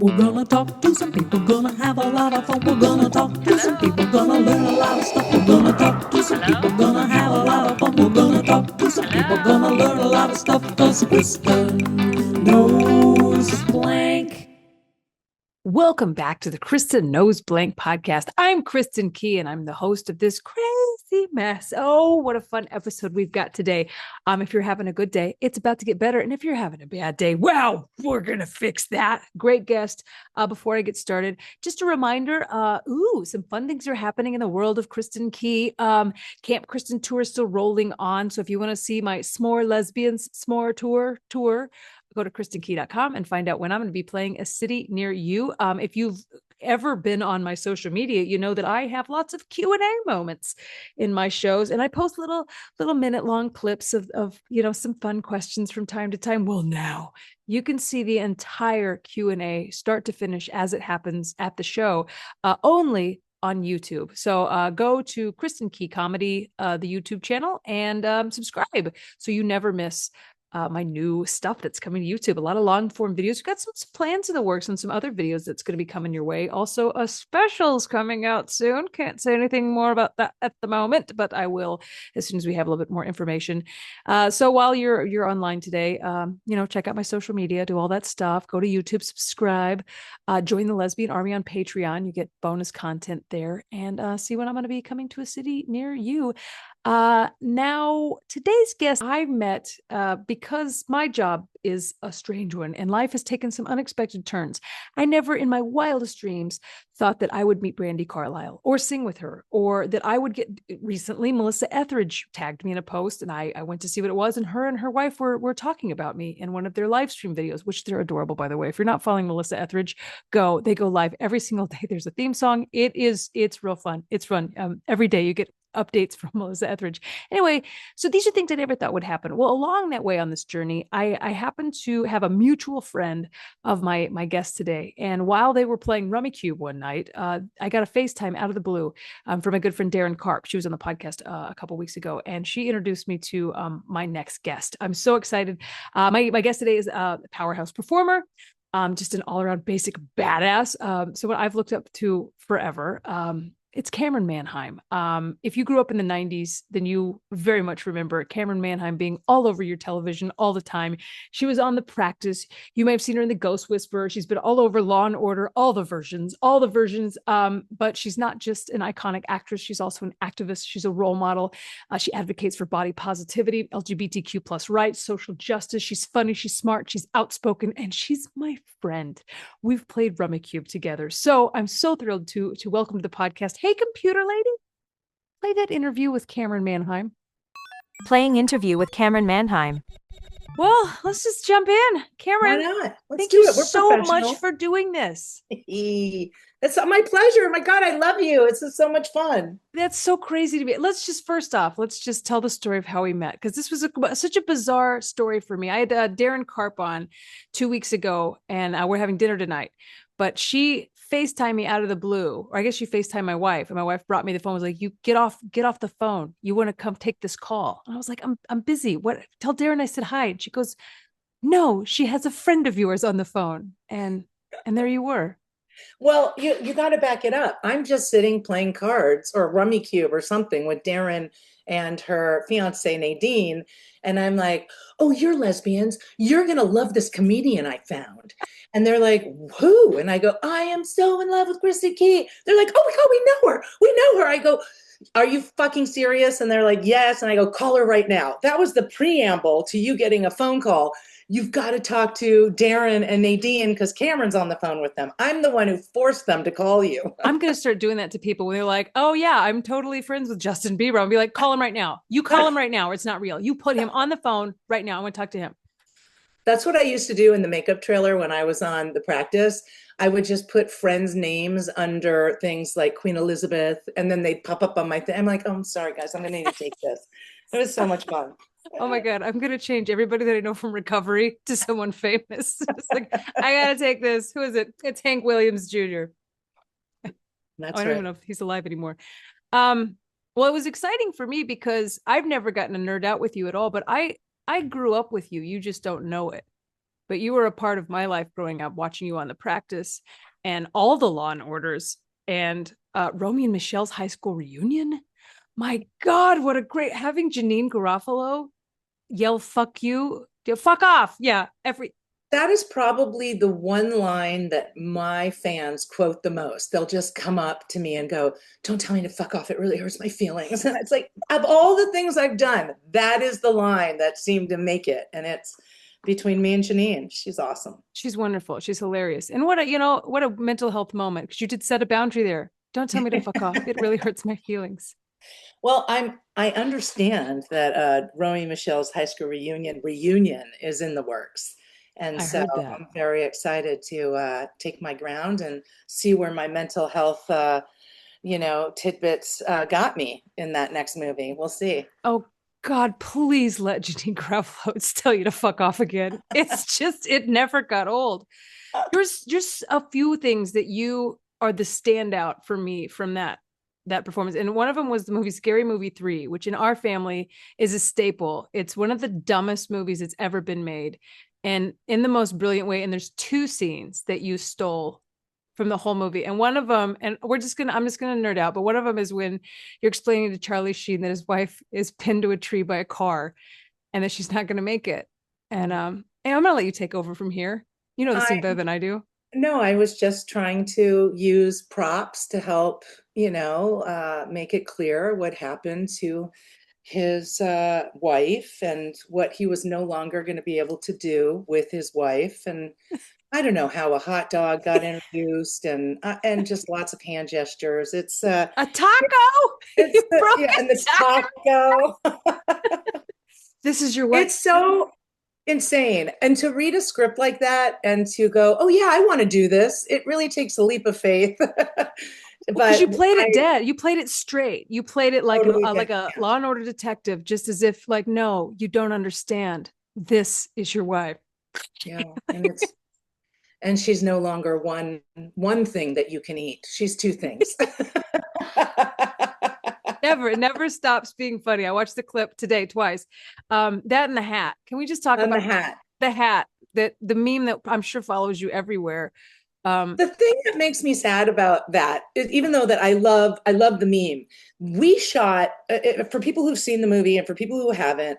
We're gonna talk to some people, gonna have a lot of fun. We're gonna talk to some people, gonna learn a lot of stuff. We're gonna talk to some people, gonna have a lot of fun. We're gonna talk to some people, gonna learn a lot of stuff. Cause Kristin knows blank. Welcome back to the Kristin Knows Blank podcast. I'm Kristin Key, and I'm the host of this crazy mess. Oh, what a fun episode we've got today. If you're having a good day, it's about to get better. And if you're having a bad day, well, we're going to fix that. Great guest. Before I get started, just a reminder, some fun things are happening in the world of Kristin Key. Camp Kristin tour is still rolling on. So if you want to see my S'more Lesbians S'more tour, go to kristinkey.com and find out when I'm going to be playing a city near you. If you've ever been on my social media, you know that I have lots of Q&A moments in my shows, and I post little minute-long clips of some fun questions from time to time. Well, now you can see the entire Q&A start to finish as it happens at the show, only on YouTube. So go to Kristin Key Comedy, the YouTube channel, and subscribe so you never miss my new stuff that's coming to YouTube. A lot of long form videos. We've got some plans in the works and some other videos that's going to be coming your way. Also, a special's coming out soon. Can't say anything more about that at the moment, but I will as soon as we have a little bit more information. So while you're online today, check out my social media, do all that stuff. Go to YouTube, subscribe, join the Lesbian Army on Patreon. You get bonus content there, and see when I'm going to be coming to a city near you. Now today's guest I met because my job is a strange one and life has taken some unexpected turns. I never in my wildest dreams thought that I would meet Brandi Carlile or sing with her, or that I would get. Recently Melissa Etheridge tagged me in a post, and I went to see what it was, and her wife were talking about me in one of their live stream videos, which they're adorable, by the way. If you're not following Melissa Etheridge, they go live every single day. There's a theme song. It's real fun. It's fun. Every day you get updates from Melissa Etheridge. Anyway, so these are things I never thought would happen. Well, along that way on this journey, I happened to have a mutual friend of my guest today. And while they were playing Rummy Cube one night, I got a FaceTime out of the blue from my good friend Darren Karp. She was on the podcast a couple weeks ago, and she introduced me to my next guest. I'm so excited. My guest today is a powerhouse performer. Just an all-around basic badass. So what I've looked up to forever. It's Camryn Manheim. If you grew up in the 90s, then you very much remember Camryn Manheim being all over your television all the time. She was on The Practice. You may have seen her in The Ghost Whisperer. She's been all over Law and Order, all the versions. But she's not just an iconic actress. She's also an activist. She's a role model. She advocates for body positivity, LGBTQ plus rights, social justice. She's funny. She's smart. She's outspoken. And she's my friend. We've played Rummy Cube together. So I'm so thrilled to welcome to the podcast. Hey, computer lady, play that interview with Camryn Manheim. Playing interview with Camryn Manheim. Well, let's just jump in. Camryn, why not? Thank you so much for doing this. It's my pleasure. My God, I love you. It's just so much fun. That's so crazy to me. Let's just tell the story of how we met, because this was such a bizarre story for me. I had Darren Karp on 2 weeks ago, and we're having dinner tonight, but she FaceTime me out of the blue, or I guess she FaceTime my wife, and my wife brought me the phone, was like, you get off the phone. You want to come take this call? And I was like, I'm busy. What? Tell Darren I said hi. And she goes, no, she has a friend of yours on the phone. And there you were. Well, you got to back it up. I'm just sitting playing cards or Rummy Cube or something with Darren and her fiance Nadine. And I'm like, oh, you're lesbians. You're going to love this comedian I found. And they're like, who? And I go, I am so in love with Kristin Key. They're like, oh my God, we know her. We know her. I go, are you fucking serious? And they're like, yes. And I go, call her right now. That was the preamble to you getting a phone call. You've got to talk to Darren and Nadine because Camryn's on the phone with them. I'm the one who forced them to call you. I'm going to start doing that to people when they're like, oh yeah, I'm totally friends with Justin Bieber. I'll be like, call him right now. You call him right now, or it's not real. You put him on the phone right now. I want to talk to him. That's what I used to do in the makeup trailer when I was on The Practice. I would just put friends' names under things like Queen Elizabeth, and then they'd pop up on my thing. I'm like, oh, I'm sorry, guys. I'm going to need to take this. It was so much fun. Oh my God, I'm going to change everybody that I know from recovery to someone famous. It's like, I got to take this. Who is it? It's Hank Williams Jr. That's I don't even know if he's alive anymore. Well, it was exciting for me because I've never gotten a nerd out with you at all, but I grew up with you. You just don't know it. but you were a part of my life growing up, watching you on The Practice and all the Law and Orders and Romy and Michelle's high school reunion. My God, what a great, having Janine Garofalo yell "fuck you," fuck off. Yeah, That is probably the one line that my fans quote the most. They'll just come up to me and go, "Don't tell me to fuck off. It really hurts my feelings." And it's like, of all the things I've done, that is the line that seemed to make it. And it's between me and Janine. She's awesome. She's wonderful. She's hilarious. And what a mental health moment, because you did set a boundary there. Don't tell me to fuck off. It really hurts my feelings. Well, I understand that Romy and Michelle's high school reunion is in the works. And I so heard that. I'm very excited to take my ground and see where my mental health, tidbits got me in that next movie. We'll see. Oh God, please let Janine Garofalo tell you to fuck off again. It's just, it never got old. There's just a few things that you are the standout for me from that performance. And one of them was the movie Scary Movie 3, which in our family is a staple. It's one of the dumbest movies that's ever been made, and in the most brilliant way. And there's two scenes that you stole from the whole movie. And one of them, and I'm just gonna nerd out, but one of them is when you're explaining to Charlie Sheen that his wife is pinned to a tree by a car and that she's not gonna make it. And I'm gonna let you take over from here. You know the scene better than I do. No, I was just trying to use props to help, make it clear what happened to his wife and what he was no longer going to be able to do with his wife. And I don't know how a hot dog got introduced, and just lots of hand gestures. It's A taco. it's and the taco. This is your wife. It's so insane. And to read a script like that and to go, "Oh yeah, I want to do this," it really takes a leap of faith. Because you played it dead. You played it straight. You played it like Totally like a Law and Order detective, just as if like, no, you don't understand. This is your wife. Yeah, and she's no longer one thing that you can eat. She's two things. It never stops being funny. I watched the clip today twice. That and the hat. Can we just talk about the hat? That the meme that I'm sure follows you everywhere. The thing that makes me sad about that is, even though that I love the meme, we shot, for people who've seen the movie and for people who haven't,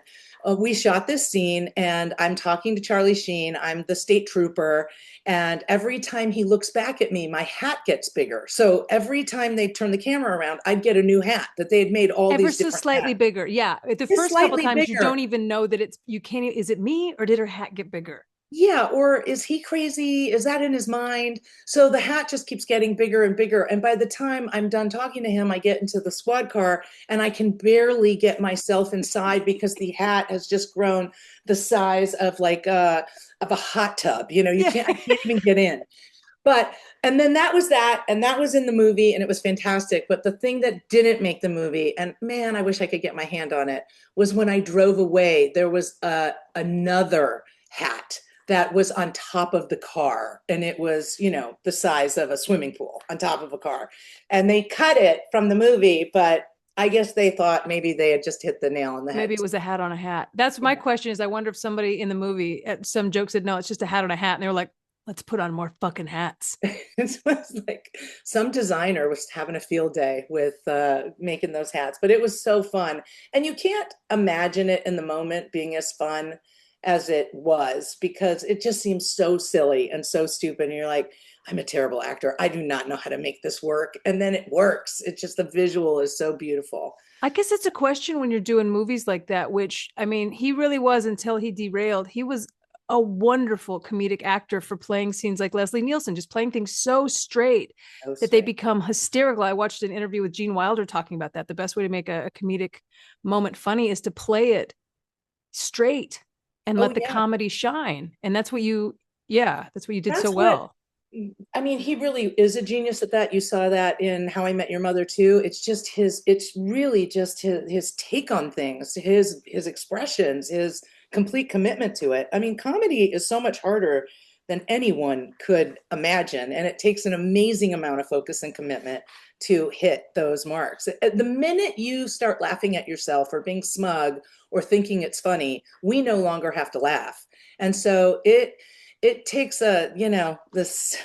we shot this scene and I'm talking to Charlie Sheen. I'm the state trooper. And every time he looks back at me, my hat gets bigger. So every time they turn the camera around, I'd get a new hat that they had made all these different slightly hats. bigger. Yeah. The first couple times you don't even know that you can't, is it me or did her hat get bigger? Yeah, or is he crazy? Is that in his mind? So the hat just keeps getting bigger and bigger. And by the time I'm done talking to him, I get into the squad car and I can barely get myself inside because the hat has just grown the size of like a hot tub. I can't even get in. And then that was that, and that was in the movie, and it was fantastic. But the thing that didn't make the movie, and man, I wish I could get my hand on it, was when I drove away, there was another hat that was on top of the car. And it was, the size of a swimming pool on top of a car. And they cut it from the movie, but I guess they thought maybe they had just hit the nail on the head. Maybe it was a hat on a hat. That's my question is, I wonder if somebody in the movie, some joke said, no, it's just a hat on a hat. And they were like, let's put on more fucking hats. It was like some designer was having a field day with making those hats, but it was so fun. And you can't imagine it in the moment being as fun as it was, because it just seems so silly and so stupid. And you're like, I'm a terrible actor. I do not know how to make this work. And then it works. It's just, the visual is so beautiful. I guess it's a question when you're doing movies like that, which, I mean, he really was, until he derailed. He was a wonderful comedic actor for playing scenes like Leslie Nielsen, just playing things so straight that they become hysterical. I watched an interview with Gene Wilder talking about that. The best way to make a comedic moment funny is to play it straight and let the comedy shine. And that's what you did so well. I mean, he really is a genius at that. You saw that in How I Met Your Mother too. It's really just his take on things, his expressions, his complete commitment to it. I mean, comedy is so much harder than anyone could imagine. And it takes an amazing amount of focus and commitment to hit those marks. The minute you start laughing at yourself or being smug or thinking it's funny, we no longer have to laugh. And so it takes a, this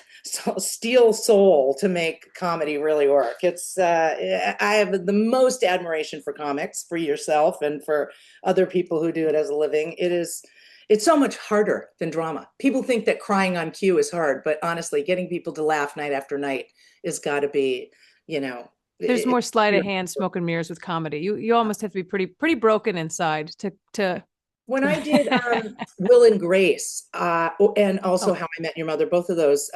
steel soul to make comedy really work. I have the most admiration for comics, for yourself and for other people who do it as a living. It's so much harder than drama. People think that crying on cue is hard, but honestly, getting people to laugh night after night has got to be, you know, There's more it's sleight of hand, smoke and mirrors with comedy. You almost have to be pretty broken inside to. when I did Will and Grace, and also Oh, How I Met Your Mother, both of those,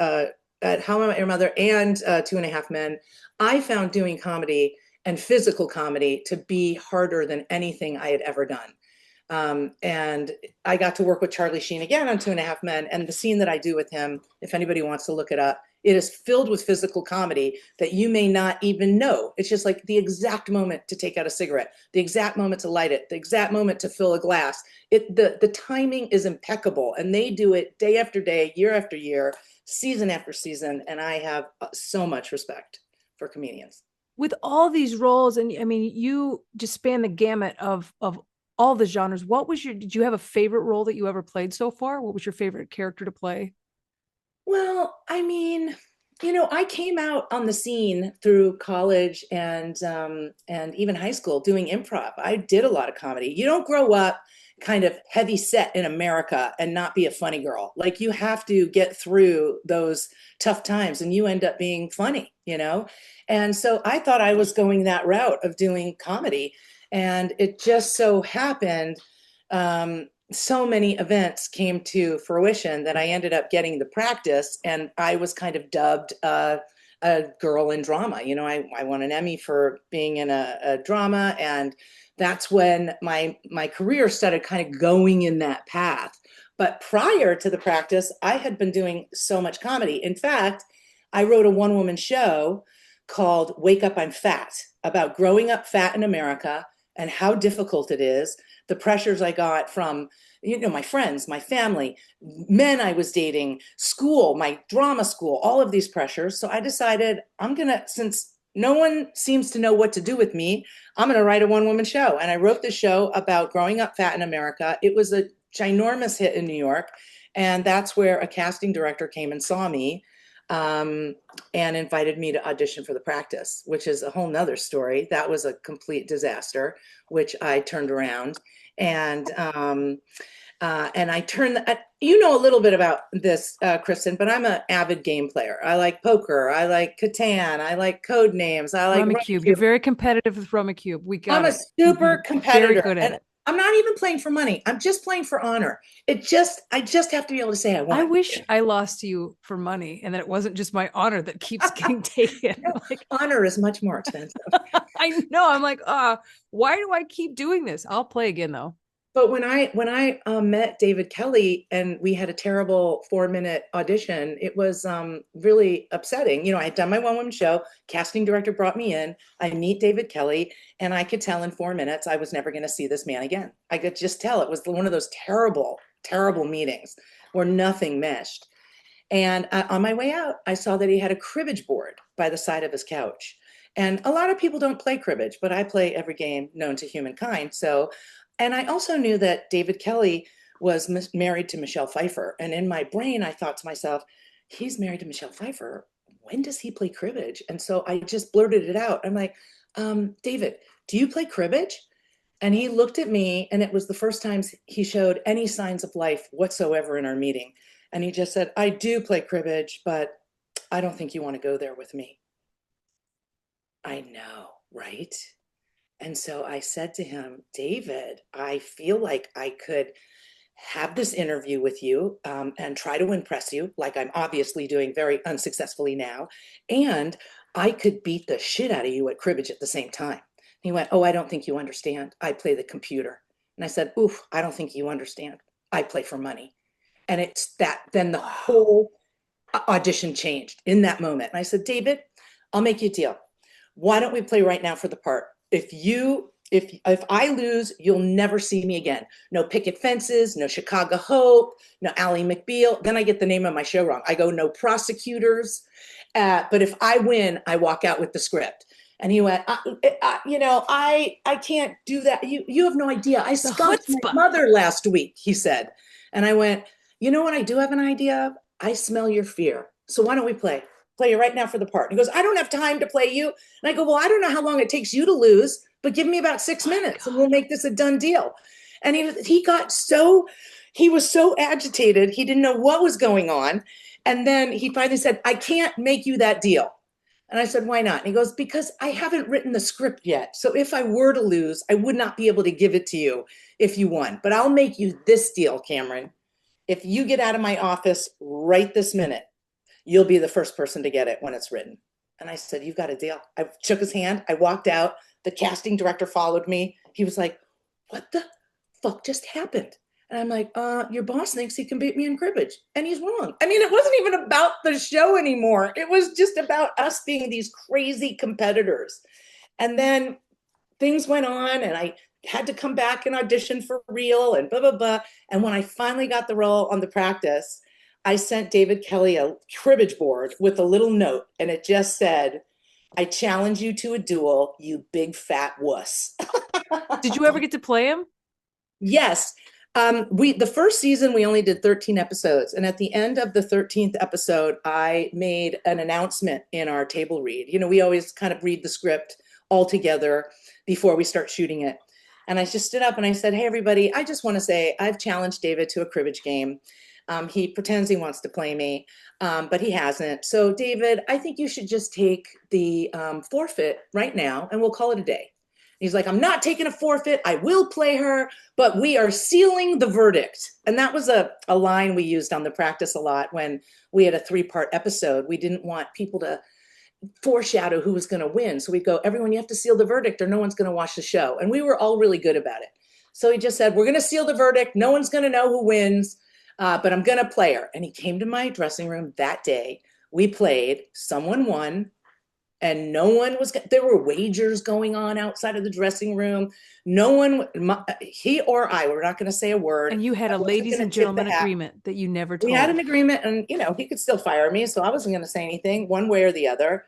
at How I Met Your Mother and Two and a Half Men, I found doing comedy and physical comedy to be harder than anything I had ever done. And I got to work with Charlie Sheen again on Two and a Half Men, and the scene that I do with him, if anybody wants to look it up, it is filled with physical comedy that you may not even know. It's just like the exact moment to take out a cigarette, the exact moment to light it, the exact moment to fill a glass. The timing is impeccable, and they do it day after day, year after year, season after season, and I have so much respect for comedians. with all these roles, and I mean, you just span the gamut of all the genres. Did you have a favorite role that you ever played so far? What was your favorite character to play? Well, I mean, I came out on the scene through college and even high school doing improv. I did a lot of comedy. You don't grow up kind of heavy set in America and not be a funny girl. Like you have to get through those tough times and you end up being funny. And so I thought I was going that route of doing comedy. And it just so happened, so many events came to fruition that I ended up getting the practice, and I was kind of dubbed a girl in drama. I won an Emmy for being in a drama, and that's when my career started kind of going in that path. But prior to the practice, I had been doing so much comedy. In fact, I wrote a one-woman show called Wake Up, I'm Fat, about growing up fat in America and how difficult it is, the pressures I got from, my friends, my family, men I was dating, school, my drama school, all of these pressures. So I decided since no one seems to know what to do with me, I'm going to write a one-woman show. And I wrote the show about growing up fat in America. It was a ginormous hit in New York. And that's where a casting director came and saw me, and invited me to audition for the practice, which is a whole nother story. That was a complete disaster, which I turned around. And I turned, a little bit about this, Kristin, but I'm an avid game player. I like poker. I like Catan. I like code names. I like Rummikub. You're very competitive with Rummikub. We got I'm a it. super competitor. Very good at And it. I'm not even playing for money. I'm just playing for honor. I just have to be able to say I won. I wish I lost to you for money and that it wasn't just my honor that keeps getting taken. Like, honor is much more expensive. I know. I'm like, why do I keep doing this? I'll play again though. But when I met David Kelley and we had a terrible 4-minute audition, it was really upsetting. I had done my one-woman show. Casting director brought me in. I meet David Kelley, and I could tell in 4 minutes I was never going to see this man again. I could just tell it was one of those terrible, terrible meetings where nothing meshed. And on my way out, I saw that he had a cribbage board by the side of his couch. And a lot of people don't play cribbage, but I play every game known to humankind. And I also knew that David Kelley was married to Michelle Pfeiffer. And in my brain, I thought to myself, he's married to Michelle Pfeiffer. When does he play cribbage? And so I just blurted it out. I'm like, David, do you play cribbage? And he looked at me, and it was the first time he showed any signs of life whatsoever in our meeting. And he just said, I do play cribbage, but I don't think you want to go there with me. I know, right? And so I said to him, David, I feel like I could have this interview with you and try to impress you, like I'm obviously doing very unsuccessfully now. And I could beat the shit out of you at cribbage at the same time. He went, oh, I don't think you understand. I play the computer. And I said, oof, I don't think you understand. I play for money. And it's that, then the whole audition changed in that moment. And I said, David, I'll make you a deal. Why don't we play right now for the part? If I lose, you'll never see me again. No picket fences, no Chicago Hope, no Ally McBeal. Then I get the name of my show wrong. I go, no prosecutors. But if I win, I walk out with the script. And he went, I can't do that. You have no idea. I scoffed my mother last week, he said. And I went, You know what I do have an idea of? I smell your fear. So why don't we play? Play you right now for the part. And he goes, I don't have time to play you. And I go, well, I don't know how long it takes you to lose, but give me about 6 minutes and we'll make this a done deal. And he was so agitated. He didn't know what was going on. And then he finally said, I can't make you that deal. And I said, why not? And he goes, because I haven't written the script yet. So if I were to lose, I would not be able to give it to you if you won. But I'll make you this deal, Camryn. If you get out of my office right this minute, you'll be the first person to get it when it's written. And I said, you've got a deal. I shook his hand. I walked out. The casting director followed me. He was like, what the fuck just happened? And I'm like, your boss thinks he can beat me in cribbage. And he's wrong. I mean, it wasn't even about the show anymore. It was just about us being these crazy competitors. And then things went on and I had to come back and audition for real and blah, blah, blah. And when I finally got the role on The Practice, I sent David Kelley a cribbage board with a little note. And it just said, I challenge you to a duel, you big fat wuss. Did you ever get to play him? Yes. The first season, we only did 13 episodes. And at the end of the 13th episode, I made an announcement in our table read. You know, we always kind of read the script all together before we start shooting it. And I just stood up and I said, hey, everybody, I just want to say I've challenged David to a cribbage game. He pretends he wants to play me, but he hasn't. So, David, I think you should just take the forfeit right now and we'll call it a day. He's like, I'm not taking a forfeit. I will play her, but we are sealing the verdict. And that was a line we used on The Practice a lot when we had a 3-part episode. We didn't want people to foreshadow who was going to win. So we'd go, everyone, you have to seal the verdict or no one's going to watch the show. And we were all really good about it. So he just said, we're going to seal the verdict. No one's going to know who wins, but I'm going to play her. And he came to my dressing room that day. We played, someone won. And no one was, there were wagers going on outside of the dressing room. No one, he or I, we're not going to say a word. And you had a ladies and gentlemen agreement that you never told. We had an agreement and, you know, he could still fire me. So I wasn't going to say anything one way or the other.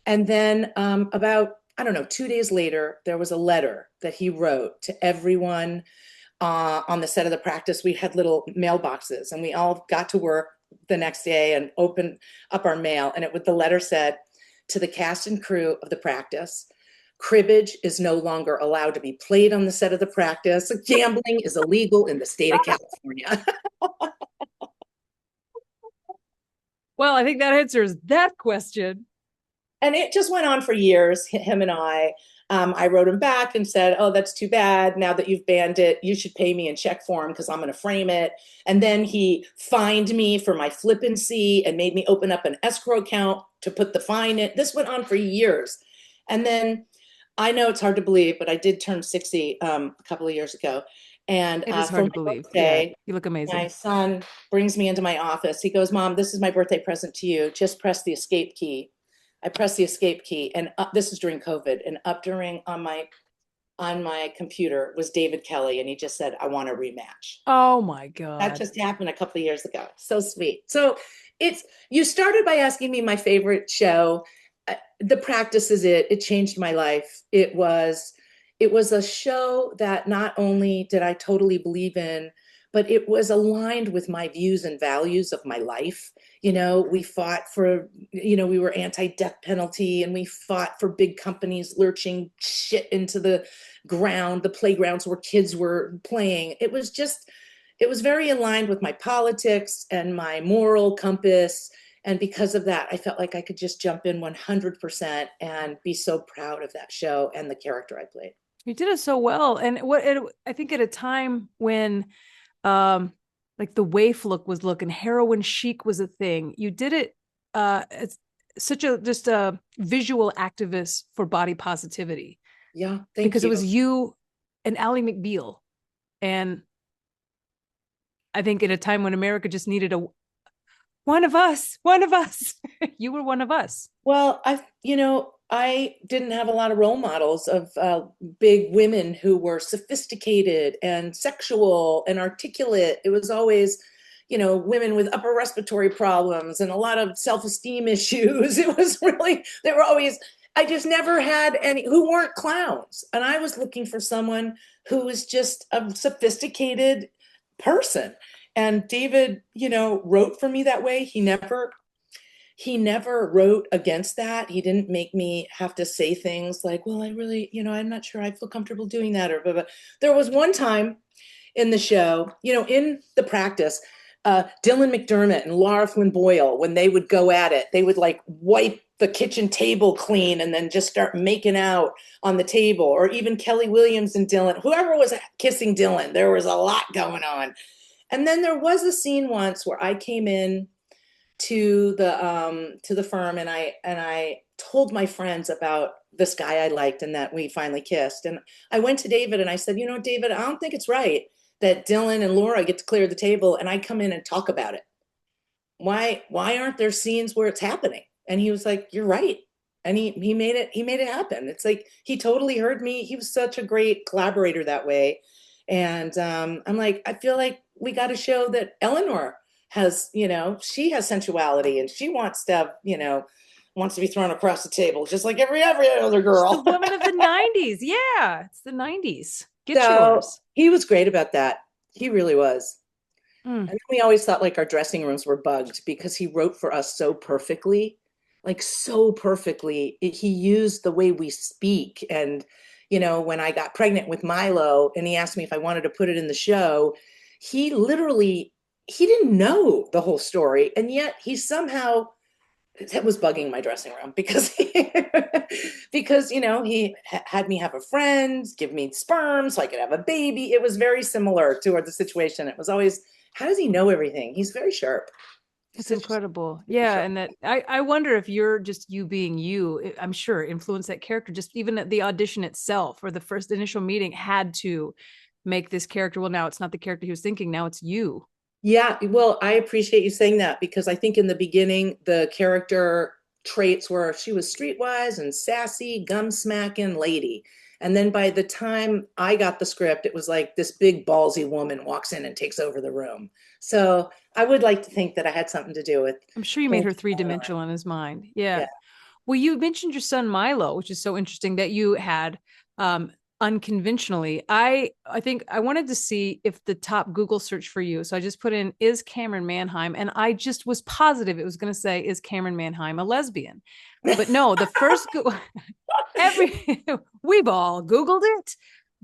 And then about, I don't know, 2 days later, there was a letter that he wrote to everyone on the set of The Practice. We had little mailboxes and we all got to work the next day and opened up our mail. And the letter said, to the cast and crew of The Practice, cribbage is no longer allowed to be played on the set of The Practice. Gambling is illegal in the state of California. Well, I think that answers that question. And it just went on for years, him and I. I wrote him back and said, oh, that's too bad. Now that you've banned it, you should pay me in check form because I'm going to frame it. And then he fined me for my flippancy and made me open up an escrow account to put the fine in. This went on for years. And then I know it's hard to believe, but I did turn 60 a couple of years ago. And it is hard to believe. Birthday, yeah, you look amazing. My son brings me into my office. He goes, Mom, this is my birthday present to you. Just press the escape key. I pressed the escape key and this is during COVID and up on my computer was David Kelley. And he just said, I want a rematch. Oh my God. That just happened a couple of years ago. So sweet. So you started by asking me my favorite show. The Practice is it. It changed my life. It was a show that not only did I totally believe in, but it was aligned with my views and values of my life. You know, we fought for, you know, we were anti-death penalty and we fought for big companies lurching shit into the ground, the playgrounds where kids were playing. It was very aligned with my politics and my moral compass. And because of that, I felt like I could just jump in 100% and be so proud of that show and the character I played. You did it so well. And I think at a time when, like the waif look was looking, heroin chic was a thing. You did it it's such a visual activist for body positivity. Yeah, because it was you and Ally McBeal. And I think at a time when America just needed one of us, you were one of us. Well, I didn't have a lot of role models of big women who were sophisticated and sexual and articulate. It was always, women with upper respiratory problems and a lot of self-esteem issues. It was really, I just never had any who weren't clowns. And I was looking for someone who was just a sophisticated person. And David, wrote for me that way. He never wrote against that. He didn't make me have to say things like, well, I really, I'm not sure I feel comfortable doing that, or blah, blah. There was one time in the show, in the practice, Dylan McDermott and Laura Flynn Boyle, when they would go at it, they would like wipe the kitchen table clean and then just start making out on the table. Or even Kelly Williams and Dylan, whoever was kissing Dylan, there was a lot going on. And then there was a scene once where I came in to the firm, and I told my friends about this guy I liked and that we finally kissed. And I went to David and I said, David, I don't think it's right that Dylan and Laura get to clear the table and I come in and talk about it. Why aren't there scenes where it's happening? And he was like, you're right. And he made it happen. It's like, he totally heard me. He was such a great collaborator that way. And I'm like, I feel like we got to show that Eleanor has, she has sensuality and she wants to have, wants to be thrown across the table, just like every other girl. The woman of the 90s. Yeah, it's the 90s. Get So yours. he was great about that. He really was. Mm. And then we always thought like our dressing rooms were bugged because he wrote for us so perfectly, like so perfectly. He used the way we speak. And, when I got pregnant with Milo and he asked me if I wanted to put it in the show, he didn't know the whole story. And yet he somehow, it was bugging my dressing room because he had me have a friend, give me sperm so I could have a baby. It was very similar to the situation. It was always, how does he know everything? He's very sharp. It's incredible. Yeah. And that I wonder if you're just you being you, I'm sure influenced that character. Just even at the audition itself or the first initial meeting had to make this character. Well, now it's not the character he was thinking. Now it's you. Yeah. Well, I appreciate you saying that because I think in the beginning, the character traits were she was streetwise and sassy, gum smacking lady. And then by the time I got the script, it was like this big ballsy woman walks in and takes over the room. So I would like to think that I had something to do with. I'm sure you made her three-dimensional in his mind. Yeah. Yeah. Well, you mentioned your son Milo, which is so interesting that you had unconventionally. I think I wanted to see if the top Google search for you. So I just put in is Camryn Manheim, and I just was positive it was going to say is Camryn Manheim a lesbian. But no, the first we've all Googled it,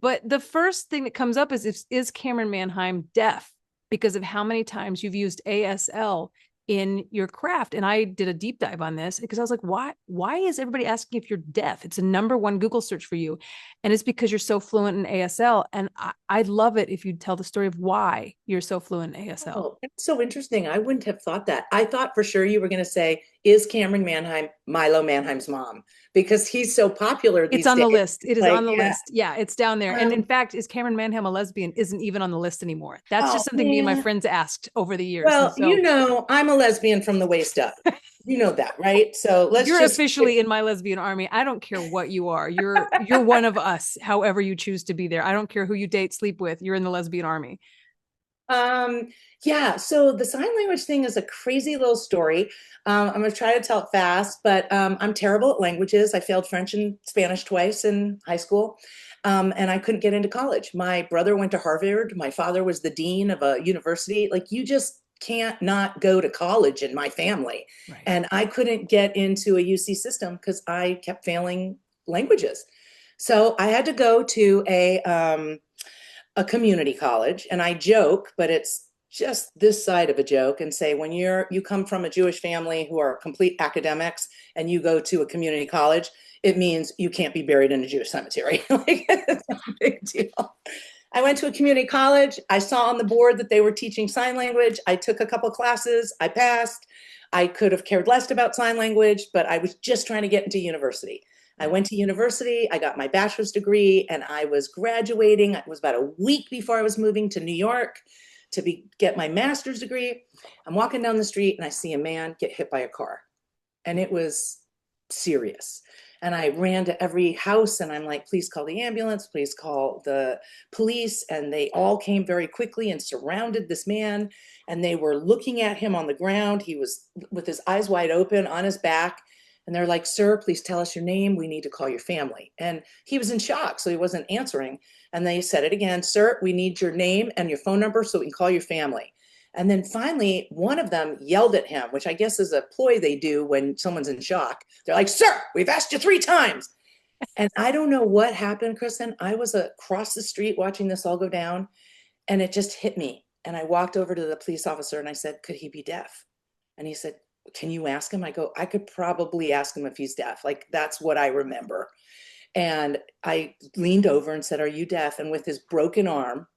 but the first thing that comes up is Camryn Manheim deaf because of how many times you've used ASL in your craft. And I did a deep dive on this because I was like, why is everybody asking if you're deaf? It's a #1 Google search for you. And it's because you're so fluent in ASL. And I'd love it if you'd tell the story of why you're so fluent in ASL. Oh, that's so interesting. I wouldn't have thought that. I thought for sure you were going to say, is Camryn Manheim Milo Manheim's mom? Because he's so popular these It's on days. the list. It is Like, on the yeah. list. Yeah, it's down there. And in fact, is Camryn Manheim a lesbian? Isn't even on the list anymore. That's just something me and my friends asked over the years. Well, And so, I'm a lesbian from the waist up. You know that, right? So you're officially in my lesbian army. I don't care what you are. You're one of us, however you choose to be there. I don't care who you date, sleep with. You're in the lesbian army. Yeah, so the sign language thing is a crazy little story. I'm going to try to tell it fast, but I'm terrible at languages. I failed French and Spanish twice in high school, and I couldn't get into college. My brother went to Harvard. My father was the dean of a university. Like, you just can't not go to college in my family. Right. And I couldn't get into a UC system because I kept failing languages. So I had to go to a community college, and I joke, but it's just this side of a joke, and say when you come from a Jewish family who are complete academics and you go to a community college, it means you can't be buried in a Jewish cemetery. Like, it's not a big deal. I went to a community college. I saw on the board that they were teaching sign language. I took a couple classes. I passed. I could have cared less about sign language, but I was just trying to get into university. I went to university, I got my bachelor's degree, and I was graduating. It was about a week before I was moving to New York to get my master's degree. I'm walking down the street and I see a man get hit by a car. And it was serious. And I ran to every house and I'm like, please call the ambulance, please call the police. And they all came very quickly and surrounded this man. And they were looking at him on the ground. He was with his eyes wide open on his back. And they're like, sir, please tell us your name. We need to call your family. And he was in shock, so he wasn't answering. And they said it again, sir, we need your name and your phone number so we can call your family. And then finally, one of them yelled at him, which I guess is a ploy they do when someone's in shock. They're like, sir, we've asked you 3 times. And I don't know what happened, Kristin. I was across the street watching this all go down, and it just hit me. And I walked over to the police officer and I said, could he be deaf? And he said, can you ask him? I go, I could probably ask him if he's deaf. Like, that's what I remember. And I leaned over and said, are you deaf? And with his broken arm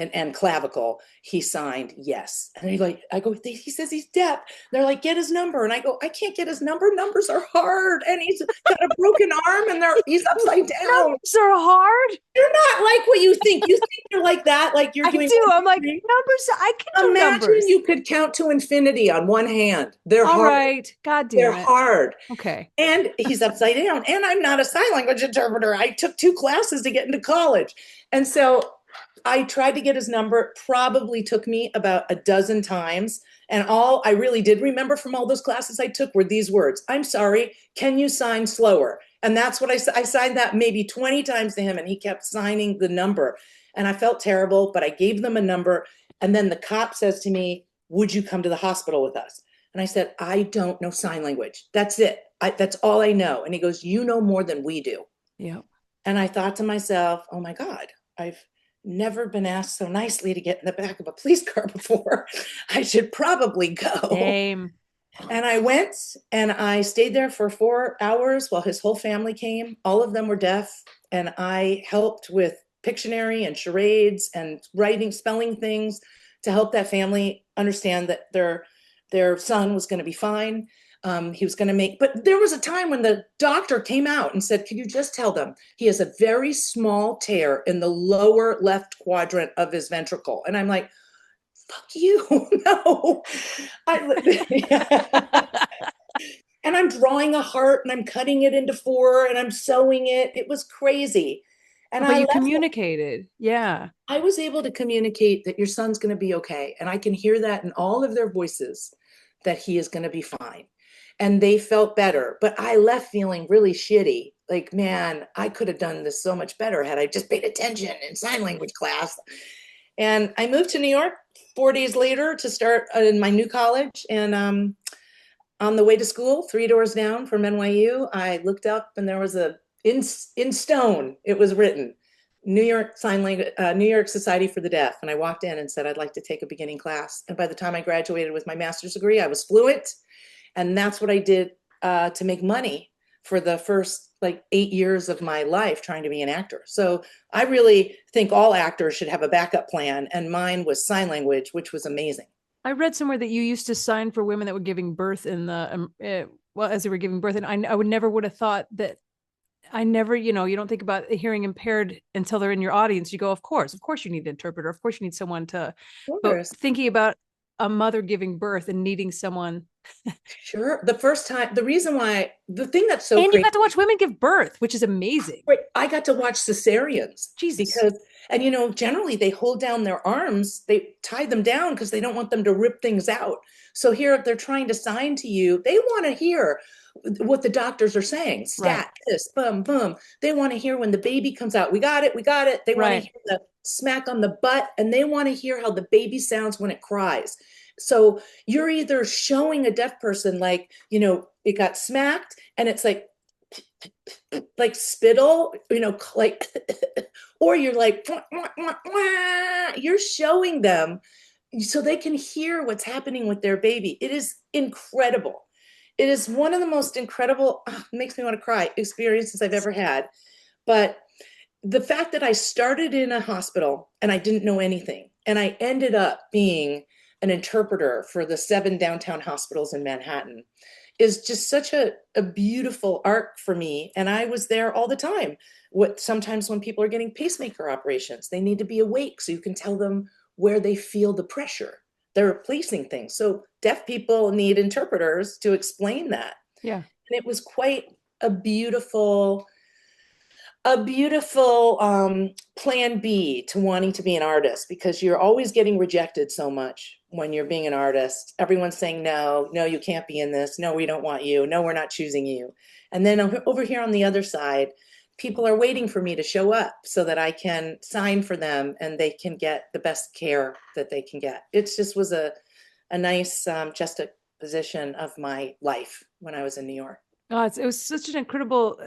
and clavicle, he signed yes. And I go, he says he's deaf. They're like, get his number. And I go, I can't get his number. Numbers are hard. And he's got a broken arm and he's upside down. Numbers are hard. You're not like what you think. You think you're like that, like you're doing. I'm like, numbers, I can do Imagine numbers. you could count to infinity on one hand. They're all hard. right. God damn They're it. hard. Okay. And he's upside down. And I'm not a sign language interpreter. I took 2 classes to get into college. And so I tried to get his number, probably took me about a dozen times. And all I really did remember from all those classes I took were these words. I'm sorry, can you sign slower? And that's what I signed that maybe 20 times to him, and he kept signing the number. And I felt terrible, but I gave them a number. And then the cop says to me, would you come to the hospital with us? And I said, I don't know sign language. That's it. That's all I know. And he goes, you know more than we do. Yeah. And I thought to myself, oh my God, I've never been asked so nicely to get in the back of a police car before. I should probably go. Same. And I went and I stayed there for 4 hours while his whole family came. All of them were deaf. And I helped with Pictionary and charades and writing, spelling things to help that family understand that their son was going to be fine. He was going to make, but there was a time when the doctor came out and said, can you just tell them he has a very small tear in the lower left quadrant of his ventricle? And I'm like, fuck you. No. And I'm drawing a heart and I'm cutting it into 4 and I'm sewing it. It was crazy. And but you communicated. Yeah. I was able to communicate that your son's going to be okay. And I can hear that in all of their voices, that he is going to be fine. And they felt better. But I left feeling really shitty. Like, man, I could have done this so much better had I just paid attention in sign language class. And I moved to New York 4 days later to start in my new college. And on the way to school, 3 doors down from NYU, I looked up and there was in stone, it was written, New York New York Society for the Deaf. And I walked in and said, I'd like to take a beginning class. And by the time I graduated with my master's degree, I was fluent. And that's what I did to make money for the first 8 years of my life trying to be an actor. So I really think all actors should have a backup plan. And mine was sign language, which was amazing. I read somewhere that you used to sign for women that were giving birth in the, as they were giving birth. And I would have thought that. I never, you don't think about hearing impaired until they're in your audience. You go, of course you need an interpreter. Of course you need someone to, but thinking about a mother giving birth and needing someone. Sure. The first time, the thing that's so and crazy, you got to watch women give birth, which is amazing. Right. I got to watch cesareans. Jesus. And generally they hold down their arms, they tie them down because they don't want them to rip things out. So here they're trying to sign to you. They want to hear what the doctors are saying. Stat, right. This, boom, boom. They want to hear when the baby comes out. We got it. They want to hear the smack on the butt, and they want to hear how the baby sounds when it cries. So you're either showing a deaf person it got smacked and it's like spittle, or you're like, wah, wah, wah. You're showing them so they can hear what's happening with their baby. It is incredible. It is one of the most incredible, makes me want to cry, experiences I've ever had. But the fact that I started in a hospital and I didn't know anything, and I ended up being an interpreter for the 7 downtown hospitals in Manhattan is just such a beautiful arc for me. And I was there all the time. Sometimes when people are getting pacemaker operations, they need to be awake so you can tell them where they feel the pressure. They're replacing things. So deaf people need interpreters to explain that. Yeah. And it was quite a beautiful plan B to wanting to be an artist, because you're always getting rejected so much when you're being an artist. Everyone's saying, no, you can't be in this. No, we don't want you. No, we're not choosing you. And then over here on the other side, people are waiting for me to show up so that I can sign for them and they can get the best care that they can get. It just was a nice juxtaposition of my life when I was in New York. Oh, it was such an incredible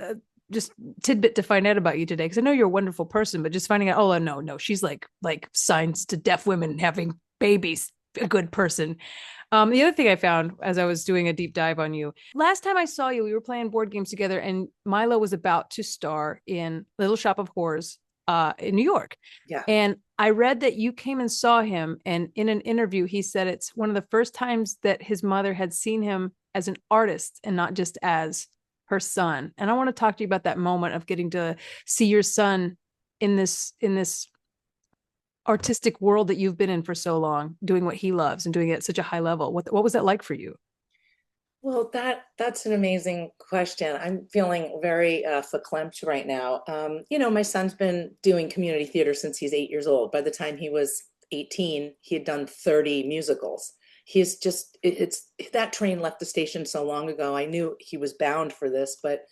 just tidbit to find out about you today, because I know you're a wonderful person, but just finding out, oh no, she's like signs to deaf women having babies, a good person. The other thing I found as I was doing a deep dive on you, last time I saw you, we were playing board games together, and Milo was about to star in Little Shop of Horrors in New York. Yeah. And I read that you came and saw him, and in an interview, he said it's one of the first times that his mother had seen him as an artist and not just as her son. And I want to talk to you about that moment of getting to see your son in this artistic world that you've been in for so long, doing what he loves and doing it at such a high level. What was that like for you? Well, that's an amazing question. I'm feeling very verklempt right now. My son's been doing community theater since he's 8 years old. By the time he was 18, he had done 30 musicals. He's just, that train left the station so long ago. I knew he was bound for this, but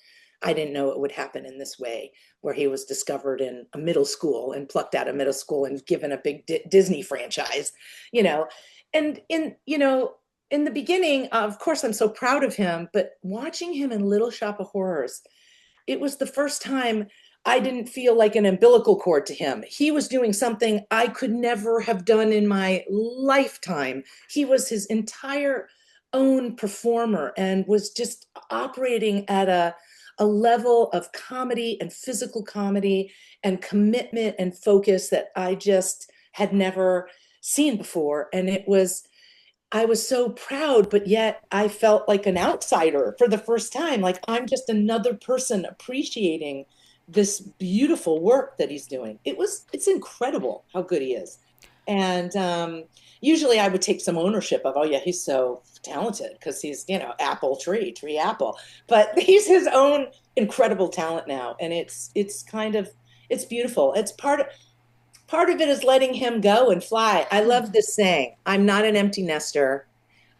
I didn't know it would happen in this way, where he was discovered in a middle school and plucked out of middle school and given a big Disney franchise, and in the beginning, of course, I'm so proud of him, but watching him in Little Shop of Horrors, it was the first time I didn't feel like an umbilical cord to him. He was doing something I could never have done in my lifetime. He was his entire own performer and was just operating at a level of comedy and physical comedy and commitment and focus that I just had never seen before. And I was so proud, but yet I felt like an outsider for the first time. Like I'm just another person appreciating this beautiful work that he's doing. It's incredible how good he is. And usually I would take some ownership of, oh yeah, he's so talented because he's, apple tree apple, but he's his own incredible talent now. And it's beautiful. It's part of it is letting him go and fly. I love this saying, I'm not an empty nester.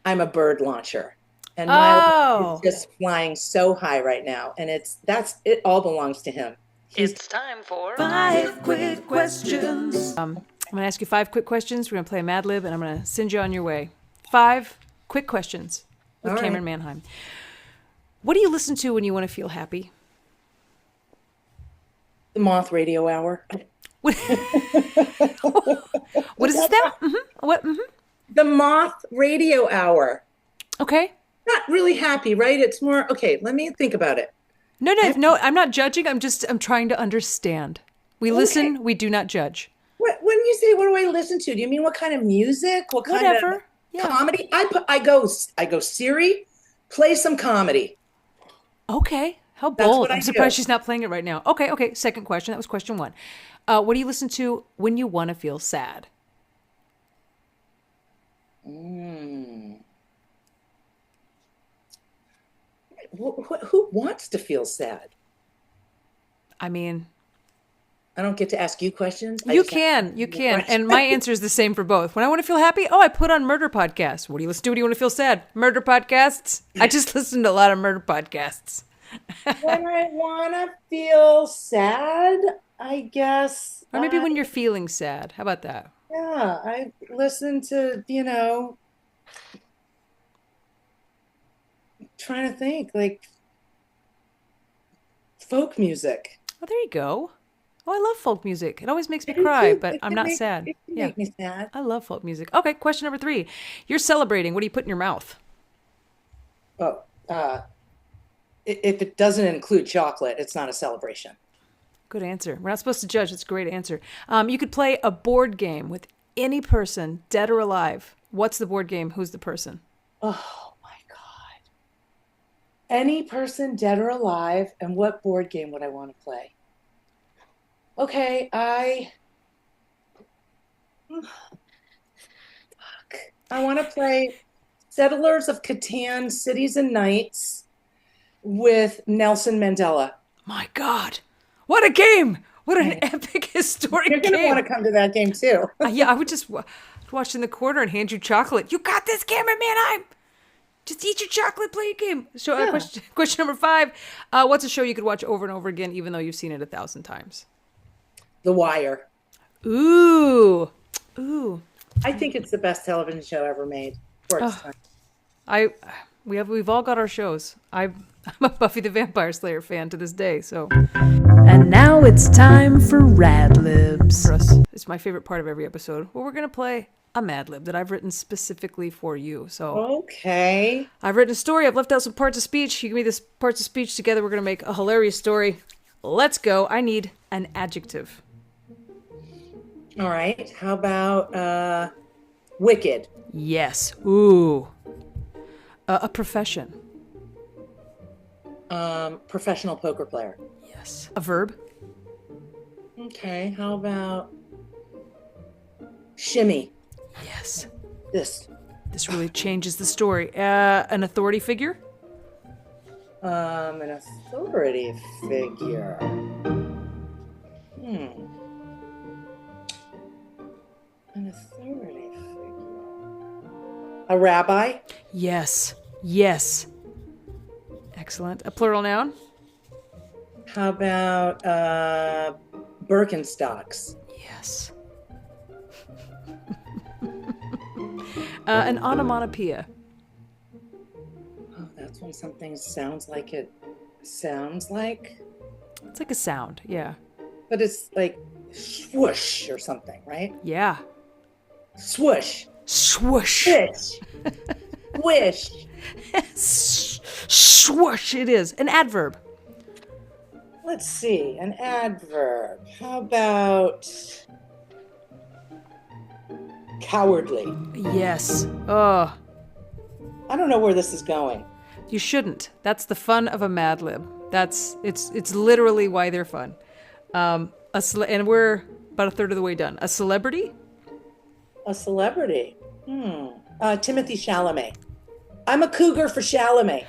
I'm a bird launcher. And Milo is just flying so high right now. And it all belongs to him. It's time for 5 quick questions. I'm going to ask you 5 quick questions. We're going to play a Mad Lib, and I'm going to send you on your way. 5 quick questions with Camryn Manheim. What do you listen to when you want to feel happy? The Moth Radio Hour. What is that? Mm-hmm. What? Mm-hmm. The Moth Radio Hour. Okay. Not really happy, right? It's more, okay, let me think about it. No, I'm not judging. I'm trying to understand. We listen, we do not judge. When you say, what do I listen to? Do you mean what kind of music? What kind Whatever. of comedy? I go, Siri, play some comedy. Okay. How bold. I'm surprised she's not playing it right now. Okay. Second question. That was question 1. What do you listen to when you want to feel sad? Who wants to feel sad? I mean, I don't get to ask you questions. You can. And my answer is the same for both. When I want to feel happy, I put on murder podcasts. What do you listen to when you want to feel sad? Murder podcasts. I just listen to a lot of murder podcasts. When I want to feel sad, I guess. Or maybe when you're feeling sad. How about that? Yeah, I listen to, trying to think, like folk music. Oh, there you go. Oh, I love folk music. It always makes me cry, but I'm not sad. It can make me sad. I love folk music. Okay, question number 3. You're celebrating. What do you put in your mouth? Oh, if it doesn't include chocolate, it's not a celebration. Good answer. We're not supposed to judge. It's a great answer. You could play a board game with any person, dead or alive. What's the board game? Who's the person? Oh my God. Any person, dead or alive, and what board game would I want to play? Okay, I want to play Settlers of Catan, Cities and Nights with Nelson Mandela. My God. What a game! What an epic historic game! You're going to want to come to that game too. Yeah, I would just watch in the corner and hand you chocolate. You got this, Camryn Manheim. Just eat your chocolate, play a game. So Yeah. question number 5. What's a show you could watch over and over again, even though you've seen it 1,000 times? The Wire. Ooh. I think it's the best television show ever made for its time. We've all got our shows. I'm a Buffy the Vampire Slayer fan to this day, so And now it's time for Rad Libs. for us, it's my favorite part of every episode where we're gonna play a Mad Lib that I've written specifically for you. So Okay. I've written a story. I've left out some parts of speech. You give me this parts of speech together. We're gonna make a hilarious story. Let's go. I need an adjective. All right. How about wicked? Yes. Ooh. A profession. Professional poker player. Yes. A verb. Okay. How about shimmy? Yes. This. This really changes the story. An authority figure. An authority figure. An authority figure. A rabbi? Yes. Yes. Excellent. A plural noun. How about Birkenstocks? Yes. An onomatopoeia. Oh, that's when something sounds like it sounds like, It's like a sound. Yeah. but it's like swoosh or something, right? Yeah. Swoosh. Swoosh. Swish. Swish. Swoosh. It is. An adverb. Let's see, an adverb. How about cowardly? Yes. Oh, I don't know where this is going. you shouldn't. That's the fun of a Mad Lib. It's literally why they're fun. And we're about a third of the way done. A celebrity? A celebrity. Timothy Chalamet. I'm a cougar for Chalamet.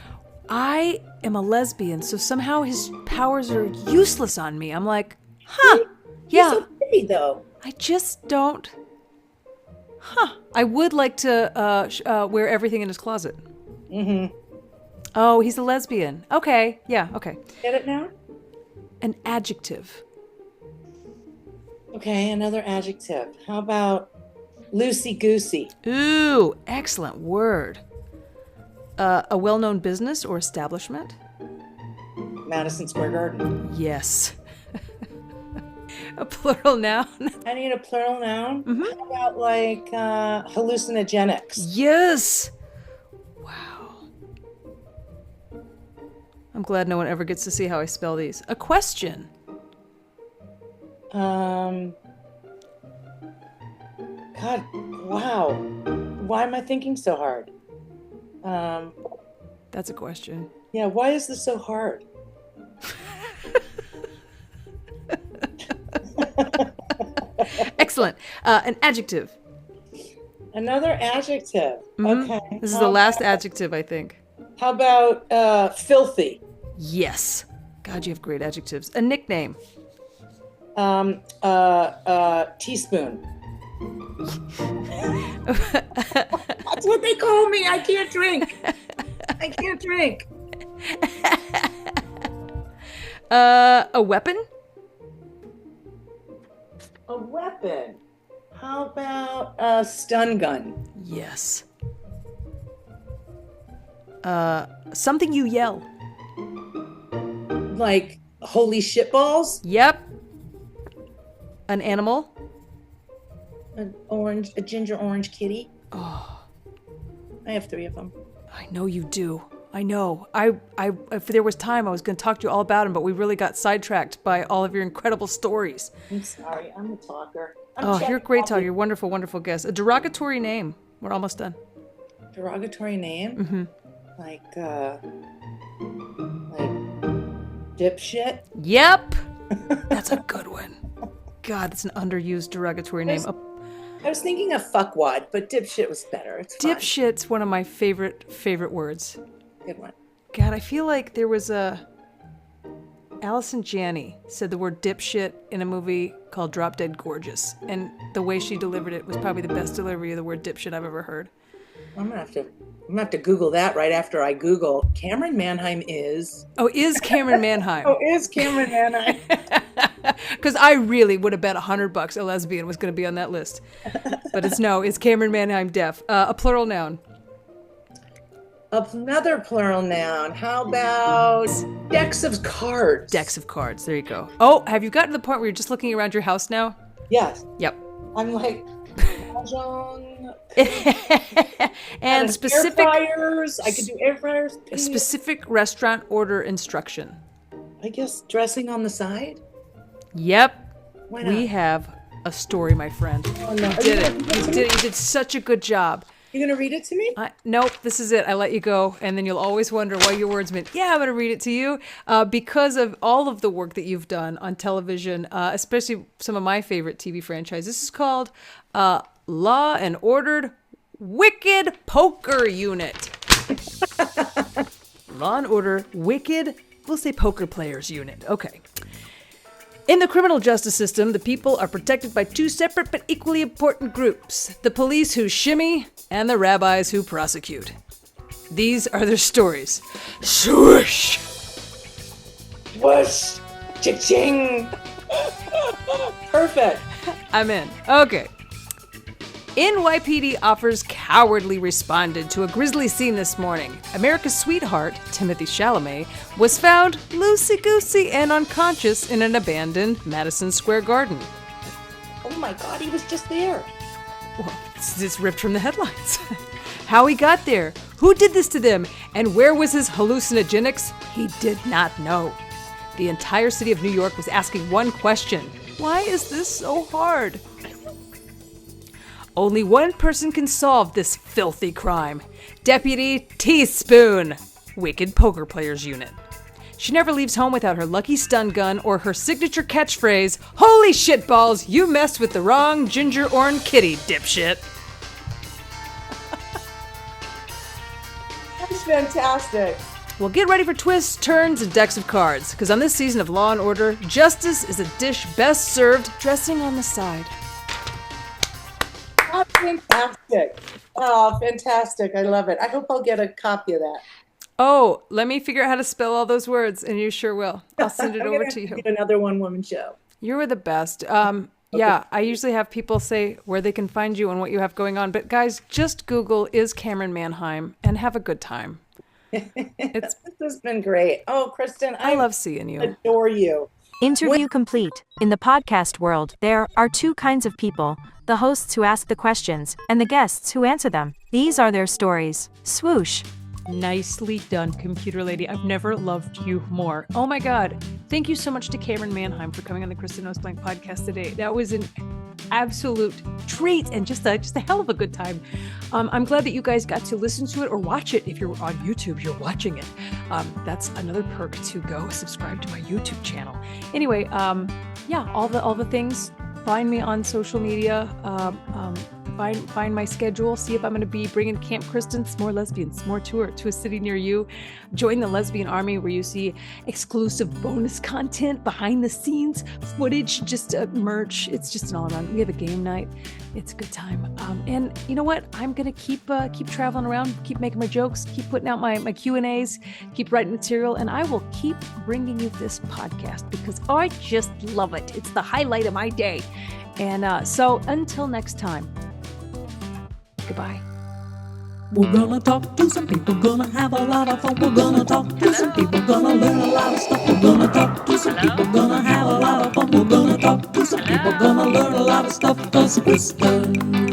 I am a lesbian, so somehow his powers are useless on me. I'm like, huh? Yeah. He's so pretty, though. I just don't. Huh. I would like to wear everything in his closet. Mm-hmm. Oh, he's a lesbian. Okay. Yeah. Okay. Get it now? An adjective. Okay, another adjective. How about loosey-goosey? Ooh, excellent word. A well-known business or establishment? Madison Square Garden. Yes. A plural noun? I need a plural noun. How about like hallucinogenics? Yes. Wow. I'm glad no one ever gets to see how I spell these. A question. God, wow. Why am I thinking so hard? That's a question. Yeah, why is this so hard? Excellent. An adjective. Another adjective. Okay. This is the last adjective, I think. How about filthy? Yes. God, you have great adjectives. A nickname. Teaspoon. That's what they call me. I can't drink. I can't drink. A weapon. A weapon. How about a stun gun? Yes. Something you yell. Like holy shit balls? Yep. An animal. A ginger orange kitty. Oh. I have 3 of them. I know you do. I know. If there was time, I was going to talk to you all about him, but we really got sidetracked by all of your incredible stories. I'm sorry. I'm a talker. You're a great talker. You're a wonderful, wonderful guest. A derogatory name. We're almost done. Derogatory name? Mm-hmm. Like dipshit? Yep. That's a good one. God, that's an underused derogatory name. I was thinking of fuckwad, but dipshit was better. It's fine. Dipshit's one of my favorite words. Good one. God, I feel like there was Allison Janney said the word dipshit in a movie called Drop Dead Gorgeous, and the way she delivered it was probably the best delivery of the word dipshit I've ever heard. I'm gonna have to Google that right after I Google Camryn Manheim is. Oh, is Camryn Manheim? Oh, is Camryn Manheim? Because I really would have bet $100 a lesbian was going to be on that list. But it's Camryn Manheim deaf. A plural noun. Another plural noun. How about decks of cards? Decks of cards. There you go. Oh, have you gotten to the point where you're just looking around your house now? Yes. Yep. I'm like, mahjong. And specific air fryers. I could do air fryers. a specific restaurant order instruction. I guess dressing on the side. Yep. Why not? We have a story, my friend. Oh, no. You did it. You did such a good job. You gonna read it to me? Nope, this is it. I let you go, and then you'll always wonder why your words meant, yeah, I'm going to read it to you. Because of all of the work that you've done on television, especially some of my favorite TV franchises. This is called Law and Ordered Wicked Poker Unit. Law and Order Wicked, we'll say Poker Players Unit. Okay. In the criminal justice system, the people are protected by two separate but equally important groups. The police who shimmy and the rabbis who prosecute. These are their stories. Swoosh! Whoosh! Cha-ching! Perfect. I'm in. Okay. NYPD offers cowardly responded to a grisly scene this morning. America's sweetheart, Timothy Chalamet, was found loosey-goosey and unconscious in an abandoned Madison Square Garden. Oh my God, he was just there. Well, it's ripped from the headlines. How he got there, who did this to them, and where was his hallucinogenics, he did not know. The entire city of New York was asking one question: why is this so hard? Only one person can solve this filthy crime. Deputy Teaspoon, Wicked Poker Players Unit. She never leaves home without her lucky stun gun or her signature catchphrase, "Holy shitballs, you messed with the wrong ginger orange kitty, dipshit." That's fantastic. Well, get ready for twists, turns, and decks of cards, because on this season of Law & Order, justice is a dish best served dressing on the side. Oh, fantastic. Oh, fantastic. I love it. I hope I'll get a copy of that. Oh, let me figure out how to spell all those words, and you sure will. I'll send it over to you. Do another one-woman show. You were the best. Yeah, I usually have people say where they can find you and what you have going on. But guys, just Google "is Camryn Manheim" and have a good time. This has been great. Oh, Kristin, I love seeing you. Adore you. Interview complete. In the podcast world, there are two kinds of people: the hosts who ask the questions and the guests who answer them. These are their stories. Swoosh. Nicely done, computer lady. I've never loved you more. Oh my God. Thank you so much to Camryn Manheim for coming on the Kristin Knows Blank podcast today. That was an absolute treat and just a hell of a good time. I'm glad that you guys got to listen to it or watch it. If you're on YouTube, you're watching it. That's another perk to go subscribe to my YouTube channel. Anyway, yeah, all the things. Find me on social media. Find my schedule. See if I'm going to be bringing Camp Kristins, more lesbians, more tour to a city near you. Join the Lesbian Army, where you see exclusive bonus content, behind the scenes footage, just merch. It's just an all around. We have a game night. It's a good time. And you know what? I'm going to keep traveling around, keep making my jokes, keep putting out my Q&As, keep writing material, and I will keep bringing you this podcast because I just love it. It's the highlight of my day. And so until next time, goodbye. We're gonna talk to some people, gonna have a lot of fun. We're gonna talk to some people, gonna learn a lot of stuff. We're gonna talk to some people, gonna have a lot of fun. We're gonna talk to some people, gonna learn a lot of stuff. 'Cause Kristin